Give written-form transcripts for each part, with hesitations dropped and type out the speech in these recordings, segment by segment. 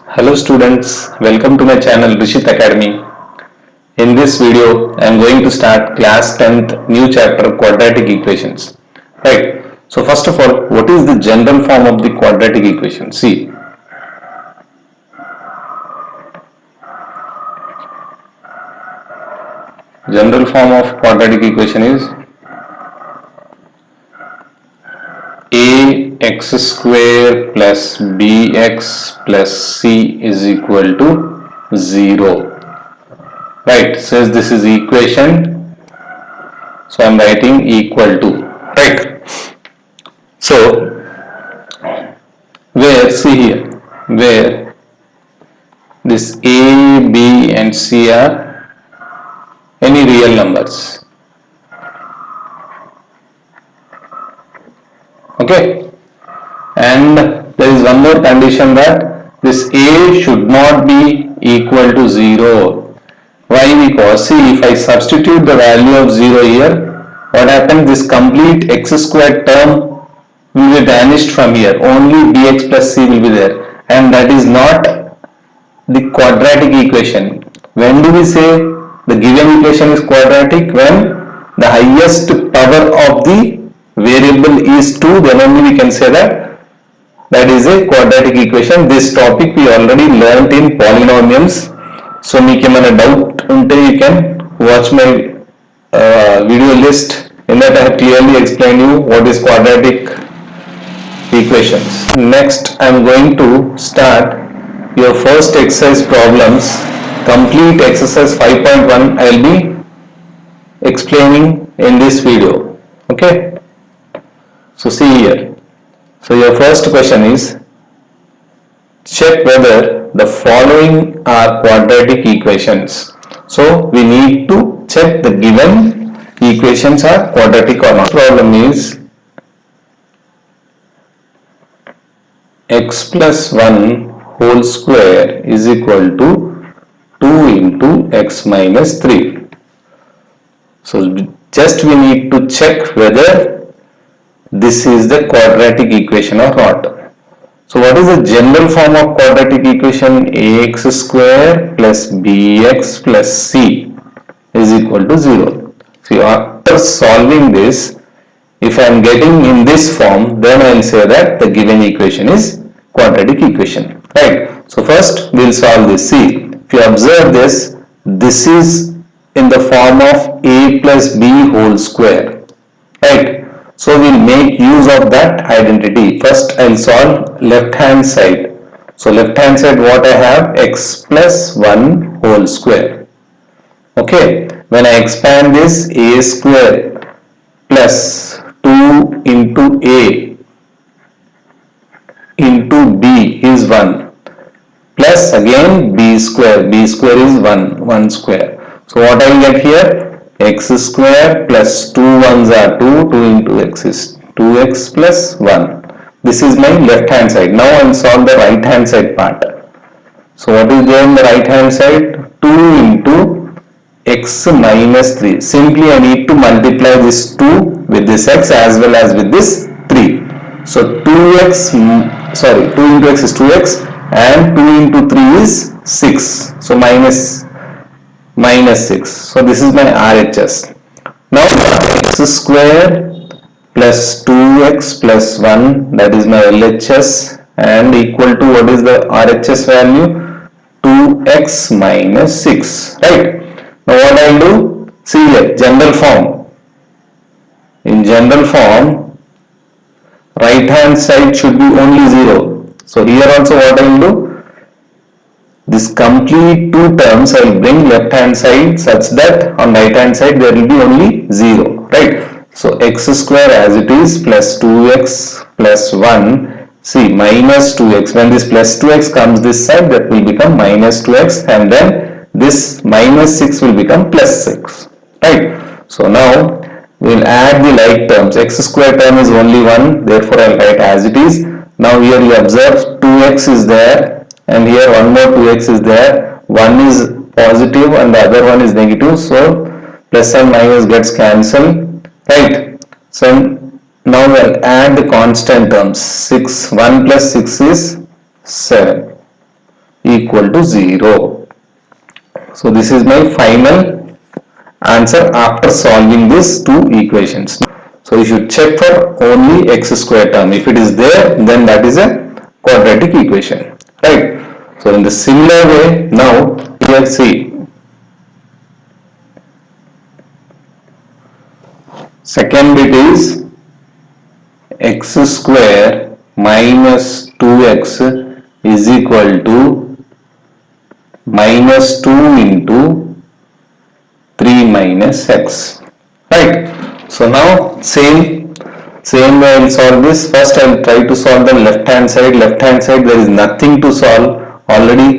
Hello students, welcome to my channel Rishit Academy. In this video, I am going to start class 10th new chapter quadratic equations. Right. So first of all, what is the general form of the quadratic equation? See, general form of quadratic equation is ax square plus bx plus c is equal to 0. Right. Since this is equation, so I am writing equal to. Right. So where see here where this a b and c are any real numbers. Okay, and there is one more condition that this a should not be equal to 0. Why? Because see, if I substitute the value of 0 here, what happens, this complete x squared term will be vanished from here, only bx plus c will be there, and that is not the quadratic equation. When do we say the given equation is quadratic? When the highest power of the variable is 2, then only we can say that that is a quadratic equation. This topic we already learnt in polynomials. So మీకు ఏమైనా doubt ఉంటే you can watch my video list. In that I have clearly explained you what is quadratic equations. Next I am going to start your first exercise problems. Complete exercise 5.1 I will be explaining in this video. Okay, so see here. So your first question is, check whether the following are quadratic equations. So we need to check the given equations are quadratic or not. Problem is x plus 1 whole square is equal to 2 into x minus 3. So just we need to check whether this is the quadratic equation or not. So what is the general form of quadratic equation? Ax square plus bx plus c is equal to 0. So after solving this, if I am getting in this form, then I will say that the given equation is quadratic equation. Right. So first we will solve this. See, if you observe this, this is in the form of a plus b whole square. Right. So we'll make use of that identity. First I'll solve left hand side. So left hand side what I have? X plus 1 whole square. Okay. When I expand this, a square plus 2 into a into b is 1 plus again b square is 1 square. So what I will get here? X square plus 2 ones are 2 into x is 2x plus 1. This is my left hand side. Now I will solve the right hand side part. So what is there in the right hand side? 2 into x minus 3. Simply I need to multiply this 2 with this x as well as with this 3. So 2 into x is 2x and 2 into 3 is 6. So minus 6. So this is my RHS. Now x square plus 2x plus 1, that is my LHS, and equal to what is the RHS value? 2x minus 6. Right. Now what I will do? See here, general form. In general form, right hand side should be only 0. So here also what I will do? This complete two terms I will bring left hand side such that on right hand side there will be only 0. Right. So x square as it is plus 2x plus 1. See, minus 2x. When this plus 2x comes this side, that will become minus 2x, and then this minus 6 will become plus 6. Right. So now we will add the like terms. X square term is only 1, therefore I will write as it is. Now here you observe 2x is there, and here one more 2x is there. One is positive and the other one is negative, so plus and minus gets cancelled. Right. So now we'll add the constant terms. 1 plus 6 is 7. equal to 0. So this is my final answer after solving these two equations. So you should check for only x square term. If it is there, then that is a quadratic equation, right? So in the similar way, now here see, second bit is x square minus 2x is equal to minus 2 into 3 minus x, right? So now same way I will solve this. First I will try to solve the left hand side. Left hand side there is nothing to solve, already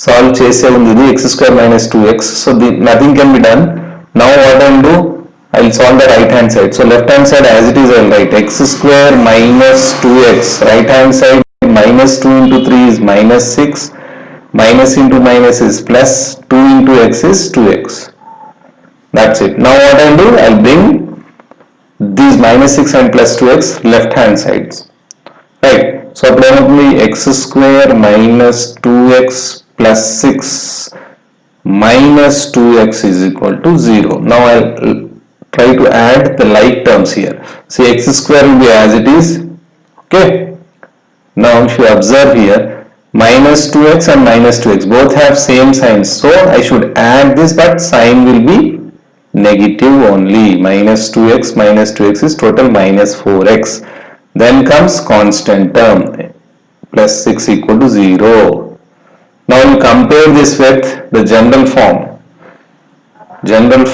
solve చేసే ఉంది ఇది x square minus 2x, so nothing can be done. Now what I will do, I will solve the right hand side. So left hand side as it is I will write x square minus 2x, right hand side minus 2 into 3 is minus 6, minus into minus is plus, 2 into x is 2x. That's it. Now what I will do, I will bring these minus 6 and plus 2x left hand sides, right? So probably x square minus 2x plus 6 minus 2x is equal to 0. Now I'll try to add the like terms here. See, x square will be as it is, okay? Now if you observe here, minus 2x and minus 2x both have same signs, so I should add this, but sign will be negative only. Minus 2x is total minus 4x. Then comes constant term plus 6 equal to 0. Now we compare this with the general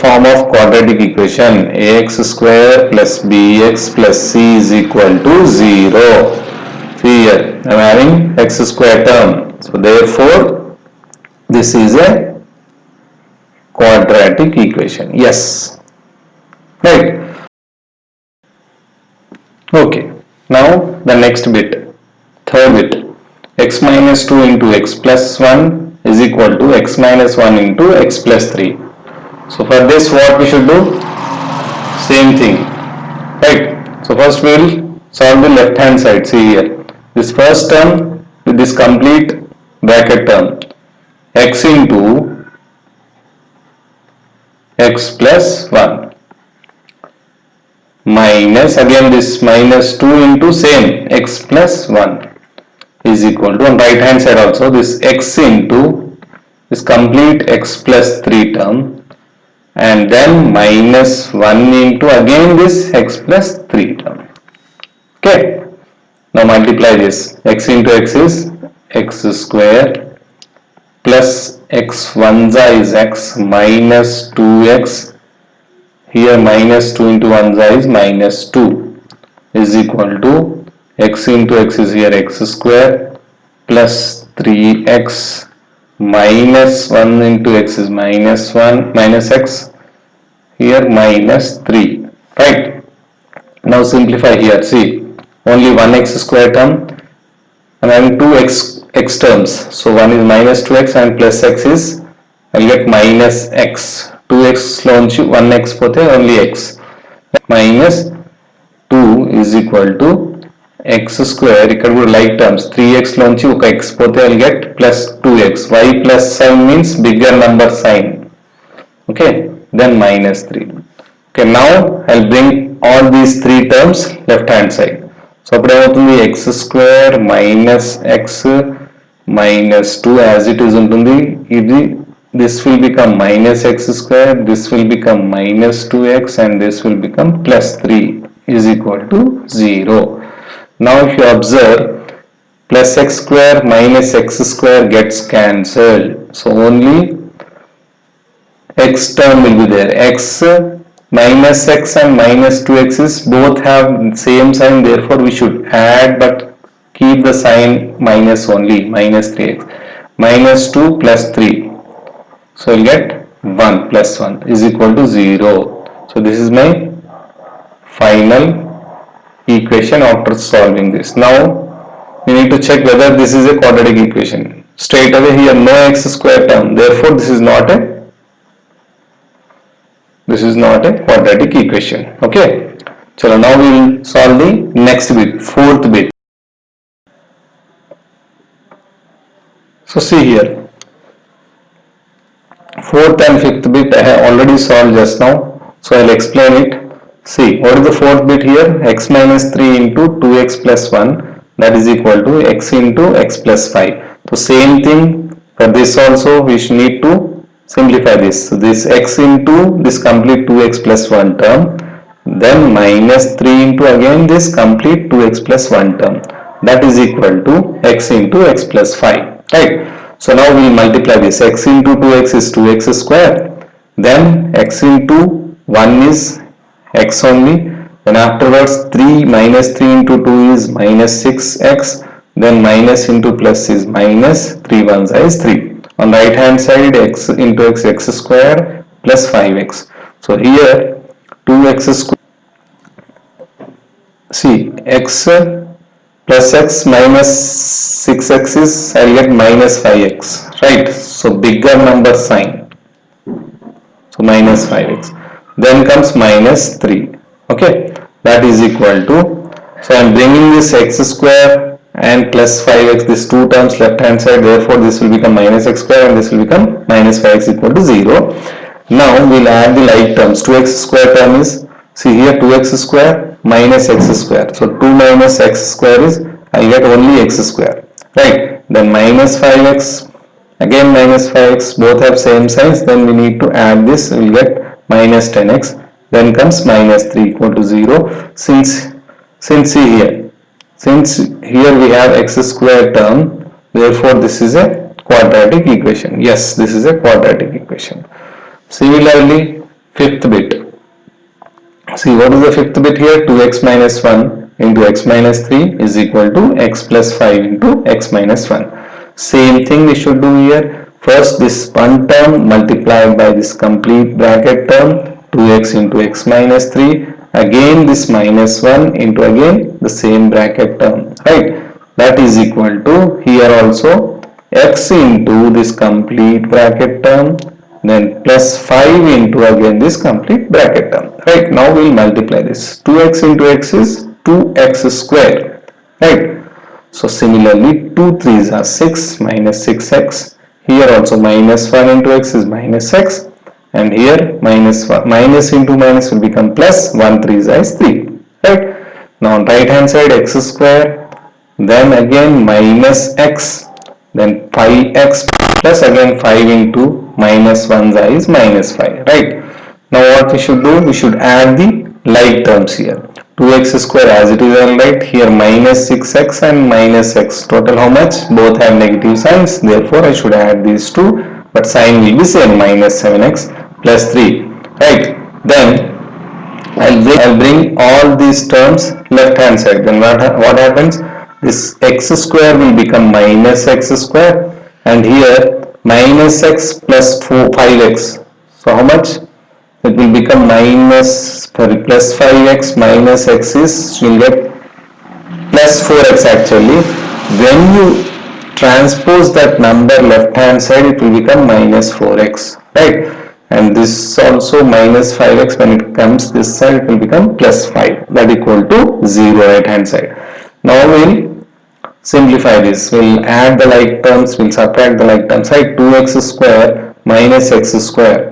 form of quadratic equation. Ax square plus bx plus c is equal to 0. See here, I am having x square term, so therefore this is a quadratic equation. Yes, right? Okay, now the next bit, third bit, x minus 2 into x plus 1 is equal to x minus 1 into x plus 3. So for this what we should do? Same thing, right? So first we will solve the left hand side. See here, this first term with this complete bracket term, x into x plus 1 minus again this minus 2 into same x plus 1 is equal to, on right hand side also, this x into this complete x plus 3 term, and then minus 1 into again this x plus 3 term. Okay, now multiply this. X into x is x square plus x 1 is x minus 2x, here minus 2 into 1 is minus 2 is equal to x into x is here x square plus 3x minus 1 into x is minus 1 minus x, here minus 3, right? Now simplify here. See, only one x square term and having two x terms, so one is minus 2x and plus x is, I will get minus x. 2x లోంచి 1x పోతే only x, minus 2 is equal to x square, ఇక్కడ కూడా like terms, 3x లోంచి ఒక x పోతే I will get plus 2x. y plus sign means bigger number sign, okay, then minus 3. Okay, now I will bring all these three terms left hand side. So అప్పుడు ఏమవుతుంది, x square minus x minus 2 as it is ఉంటుంది, ఇది this will become minus x square, this will become minus 2x, and this will become plus 3 is equal to 0. Now if you observe, plus x square minus x square gets cancelled, so only x term will be there. X minus x and minus 2x is both have same sign, therefore we should add, but keep the sign minus only, minus 3x, minus 2 plus 3, so we'll get 1 plus 1 is equal to 0. So this is my final equation after solving this. Now we need to check whether this is a quadratic equation. Straight away here no x square term, therefore this is not a quadratic equation. Okay, so now we will solve the next bit, fourth bit. So see here, fourth and fifth bit I have already solved just now, so I'll explain it. See, what is the fourth bit here? X minus 3 into 2x plus 1, that is equal to x into x plus 5. So same thing for this also, we need to simplify this. So this x into this complete 2x plus 1 term, then minus 3 into again this complete 2x plus 1 term, that is equal to x into x plus 5, right? So now we will multiply this. X into 2x is 2x square, then x into 1 is x only, then afterwards 3 minus 3 into 2 is minus 6x, then minus into plus is minus, 3 ones is 3. On the right hand side, x into x square plus 5x. So here 2x square, see, x plus x minus 6x is, I'll get minus 5x, right? So bigger number sign, so minus 5x. Then comes minus 3, okay? That is equal to, so I am bringing this x square and plus 5x, these two terms left hand side, therefore this will become minus x square and this will become minus 5x equal to 0. Now we'll add the like terms. 2x square term is, see here, 2x square minus x square. So 2 minus x square is, I get only x square, right? Then minus 5x, again minus 5x, both have same signs, then we need to add this, we will get minus 10x. Then comes minus 3 equal to 0. Since here we have x square term, therefore this is a quadratic equation. Yes, this is a quadratic equation. Similarly, fifth bit. See, what is the fifth bit here? 2x minus 1 into x minus 3 is equal to x plus 5 into x minus 1. Same thing we should do here. First, this one term multiplied by this complete bracket term, 2x into x minus 3. Again, this minus 1 into again the same bracket term, right? That is equal to, here also, x into this complete bracket term, then plus 5 into again this complete bracket term, right? Now we will multiply this. 2x into x is 2x square, right? So similarly 2 3s are 6 minus 6x. Here also minus 1 into x is minus x, and here minus into minus will become plus, 1 3s is 3, right? Now on right hand side x square, then again minus x, then 5x plus again 5 into minus 1 is minus 5, right? Now what we should do, we should add the like terms here. 2x square as it is, all right. Here minus 6x and minus x, total how much? Both have negative signs, therefore I should add these two, but sign will be same, minus 7x plus 3, right? Then I'll bring all these terms left hand side. Then what happens? This x square will become minus x square, and here minus x plus 5x. So how much? It will become plus 5x minus x is, you'll get plus 4x actually. When you transpose that number left hand side, it will become minus 4x, right? And this also minus 5x, when it comes this side, it will become plus 5, that equal to 0 right hand side. Now we'll simplify this. We'll add the like terms, we'll subtract the like terms, right? 2x square minus x square.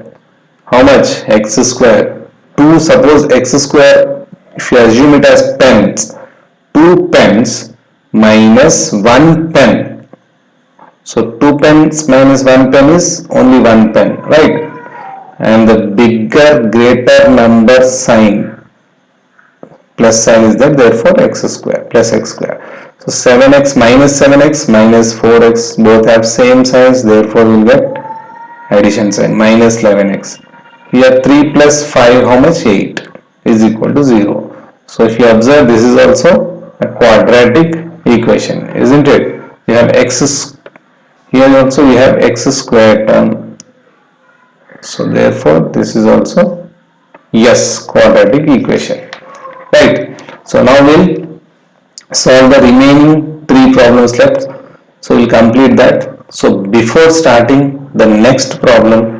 How much? X square. 2, suppose x square, if you assume it as pence, 2 pence minus 1 pen. So 2 pence minus 1 pen is only 1 pen, right? And the bigger greater number sign, plus sign is there, therefore x square plus x square. So 7x minus 4x, both have same signs, therefore we will get addition sign, minus 11x. Here 3 plus 5, how much? 8 is equal to 0. So if you observe, this is also a quadratic equation, isn't it? You have x, here also we have x square term. So therefore this is also, yes, quadratic equation, right? So now we'll solve the remaining 3 problems left. So we'll complete that. So before starting the next problem,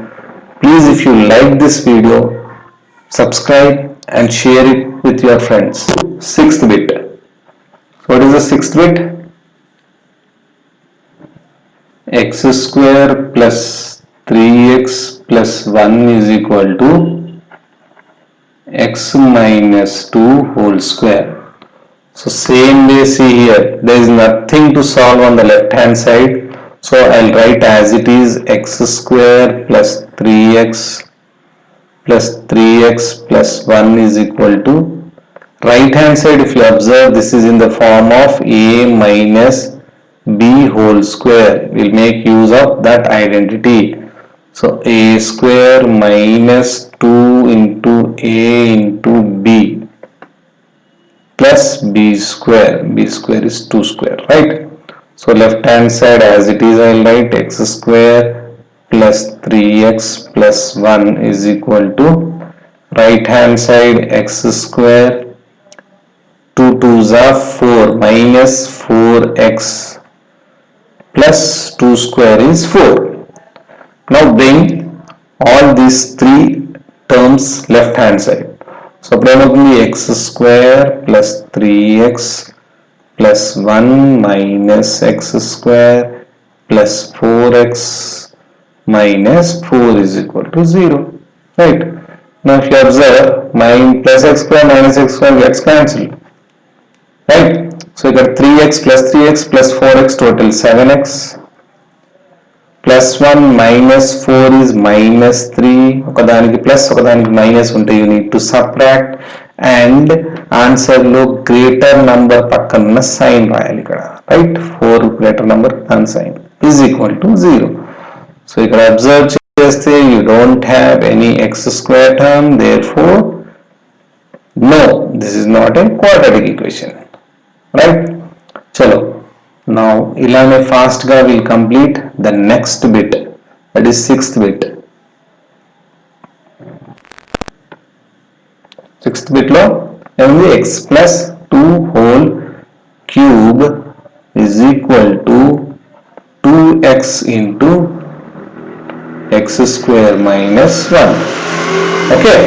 please, if you like this video, subscribe and share it with your friends. Sixth bit. What is the sixth bit? x square plus 3x plus 1 is equal to x minus 2 whole square. So same way, see here, there is nothing to solve on the left hand side. So I'll write as it is x square plus 3x plus 3x plus 1 is equal to, right hand side if you observe, this is in the form of a minus b whole square. We'll make use of that identity. So a square minus 2 into a into b plus b square. B square is 2 square, right? So left hand side as it is, I'll write x square plus 3x plus 1 is equal to, right hand side x square 2 2s are 4 minus 4x plus 2 square is 4. Now bring all these three terms left hand side. So probably x square plus 3x plus 1 minus x square plus 4x minus 4 is equal to 0. Right? Now if you observe, plus x square minus x square gets cancelled. Right? So you got 3x plus 3x plus 4x total 7x. Plus 1 minus 4 is minus 3. ఒకదానికి plus ఒకదానికి minus ఉంటే you need to subtract, and answer లో greater number పక్కన sign రాయాలి ఇక్కడ, right? 4 greater number దాని sign is equal to 0. So ఇక్కడ observe చేస్తే you don't have any x square term, therefore no, this is not a quadratic equation, right? Chalo, now ilane fast ga we'll complete the next bit, that is 6th bit. 6th bit lo only x plus 2 whole cube is equal to 2x into x square minus 1. Okay,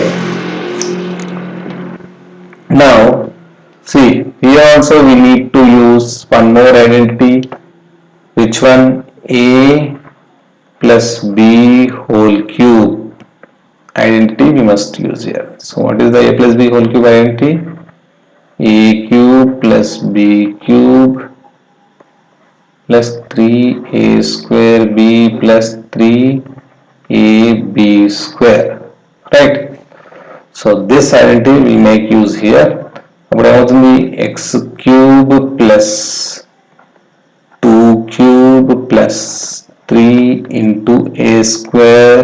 now see, here also we need to use one more identity. Which one? A plus b whole cube identity we must use here. So what is the a plus b whole cube identity? A cube plus b cube plus 3a square b plus 3ab square, right? So this identity we make use here. అప్పుడు ఏమవుతుంది? x cube plus 2 cube plus 3 into a square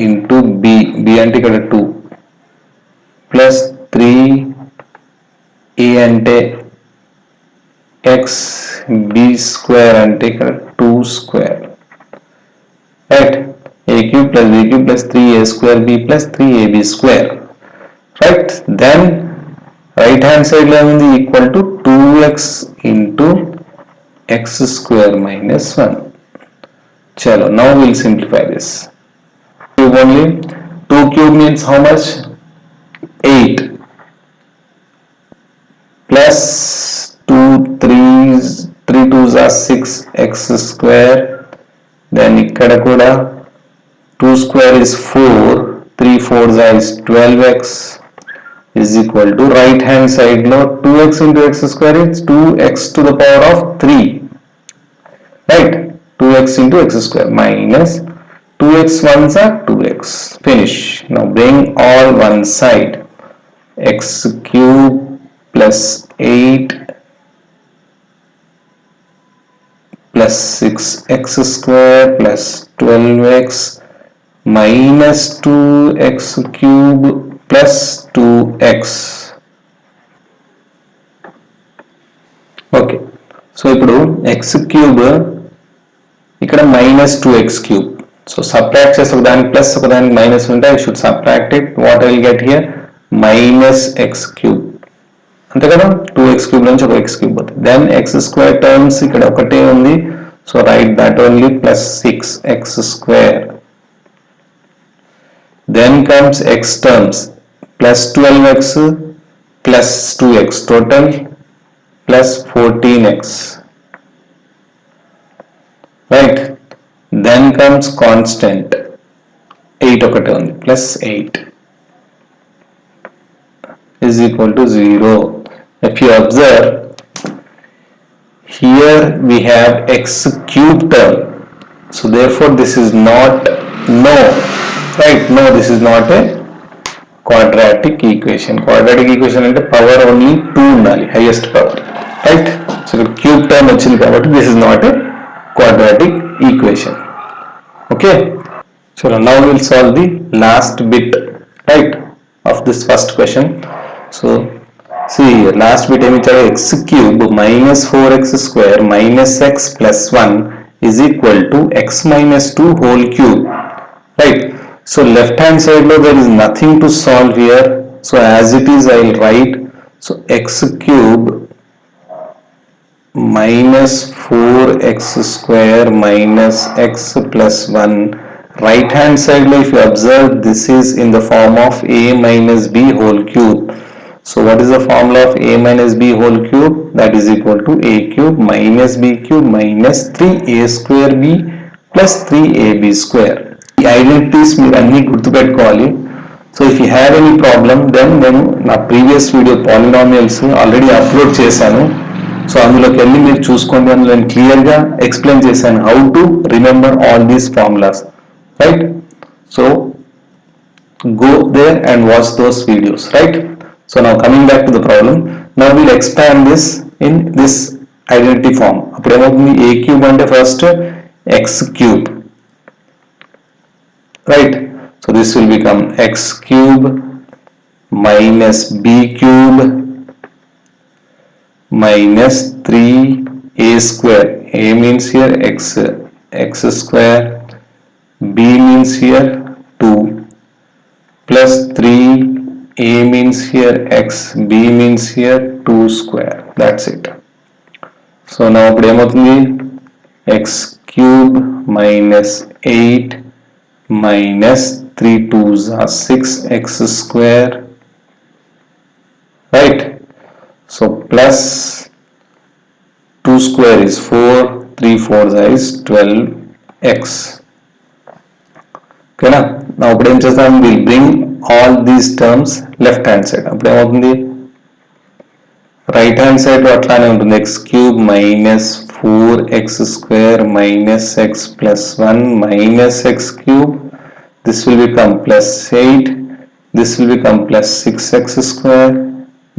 into b అంటే ఇక్కడ 2 plus 3a అంటే x, b square అంటే ఇక్కడ 2 square, right? a cube plus b cube plus 3a square b plus 3ab square, right? Then right hand side lo ఉంది equal to 2x into x square minus 1. Chalo, now we'll simplify this. Cube only, 2 cube means how much? 8 plus 2 3s, 3 2s are 6 x square, then ikkada kuda 2 square is 4, 3 4s is 12x is equal to, right hand side lo 2x into x square is 2x to the power of 3, right? 2x into x square minus 2x ones are 2x. Finish. Now bring all one side. X cube plus 8 plus 6x square plus 12x minus 2x cube plus 2x. Okay, so ఇప్పుడు x cube ఇక్కడ minus 2x cube. So subtract చేసి ఒకదానికి plus ఒకదానికి minus ఉంటే I should subtract it. What I will get here? Minus x cube. అంతే కదా, 2x cube నుంచి ఒక x cube పోతుంది. Then x square terms ఇక్కడ ఒకటే ఉంది, so write that only plus 6x square. Then comes x terms, plus 12x plus 2x total plus 14x. right? Then comes constant 8 ఒకటి ఉంది plus 8 is equal to 0. If you observe, here we have x cube term, so therefore this is not, no, right? No, this is not a quadratic equation. Quadratic equation అంటే power only 2 ఉండాలి, highest power, right? So ఇక్కడ cube term వచ్చింది కాబట్టి this is not a quadratic equation. Okay, so now we will solve the last bit, right, of this first question. So see, last bit ఏమి ఇచ్చారు, x cube minus 4x square minus x plus 1 is equal to x minus 2 whole cube, right? So left hand side lo there is nothing to solve here, so as it is I will write, so x cube minus 4x square minus x plus 1, right hand side lo if you observe this is in the form of a minus b whole cube. So what is the formula of a minus b whole cube? That is equal to a cube minus b cube minus 3a square b plus 3ab square. The identities మీరు అన్ని గుర్తుపెట్టుకోవాలి. So if you have any problem then నేను నా previous video polynomials already upload చేశాను, so అందులోకి వెళ్ళి మీరు చూసుకోండి. అందులో నేను క్లియర్గా ఎక్స్ప్లెయిన్ చేశాను how to remember all these formulas, right? So go there and watch those videos, right? So now coming back to the problem, now we'll expand this in this identity form. అప్పుడు ఏమవుతుంది, a cube అంటే first x cube, right? So this will become x cube minus b cube minus 3a square. A means here x square, b means here 2 plus 3a means here x, b means here 2 square. That's it. So now ఇప్పుడు ఏమవుతుంది, x cube minus 8 minus 3 2s are 6x square, right? So plus 2 square is 4, 3 4s is 12x. Okay na? Now ఇప్పుడు ఏం చేస్తాం, we'll bring all these terms left hand side. అప్పుడు ఏమవుతుంది, right hand side అట్లానే ఉంటుంది, x cube minus 4x square minus x plus 1 minus x cube, this will become plus 8, this will become plus 6x square,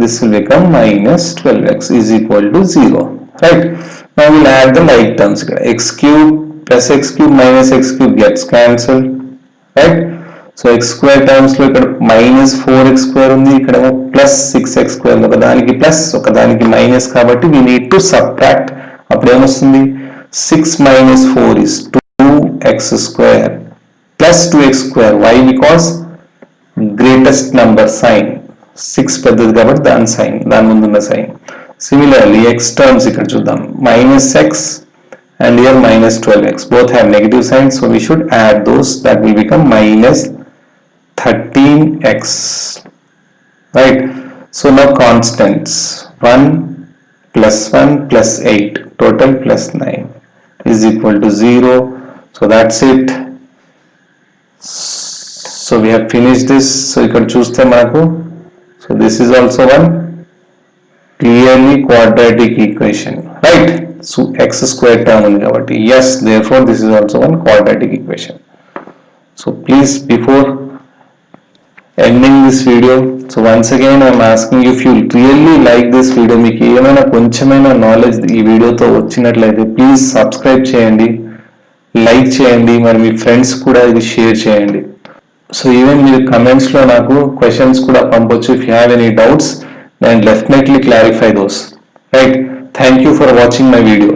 this will become minus 12x is equal to 0, right? Now we'll add the like terms. X cube plus x cube minus x cube gets cancelled, right? So x square terms లో ఇక్కడ minus 4x square ఉంది, ఇక్కడ plus 6x square, ఒకదానికి plus ఒకదానికి minus కాబట్టి we need to subtract. అప్పుడు ఏమొస్తుంది, 6 minus 4 is 2x square plus 2x square. Why? Because greatest number sign, 6 పెద్దది కాబట్టి దాని సైన్, దాని ముందున్న సైన్. Similarly x terms ఇక్కడ చూద్దాం, minus x and here minus 12x, both have negative signs, so we should add those. That will become minus 13x, right? So now constants, 1 plus 1 plus 8, total plus 9 is equal to 0. So that's it. So we have finished this. So you can choose the manaku. So this is also one clearly quadratic equation, right? So x square term ఉంది కాబట్టి yes, therefore this is also one quadratic equation. So please, before ending this video, so once again I am asking you, if you really like this video, మీకు ఏమైనా కొంచెమైనా knowledge ఈ వీడియోతో వచ్చినట్లయితే please subscribe చేయండి, like చేయండి, మరి మీ friends కూడా ఇది షేర్ చేయండి. సో ఈవెన్ మీరు కమెంట్స్లో నాకు క్వశ్చన్స్ కూడా పంపొచ్చు. If you have any doubts, then definitely clarify those, right? Thank you for watching my video.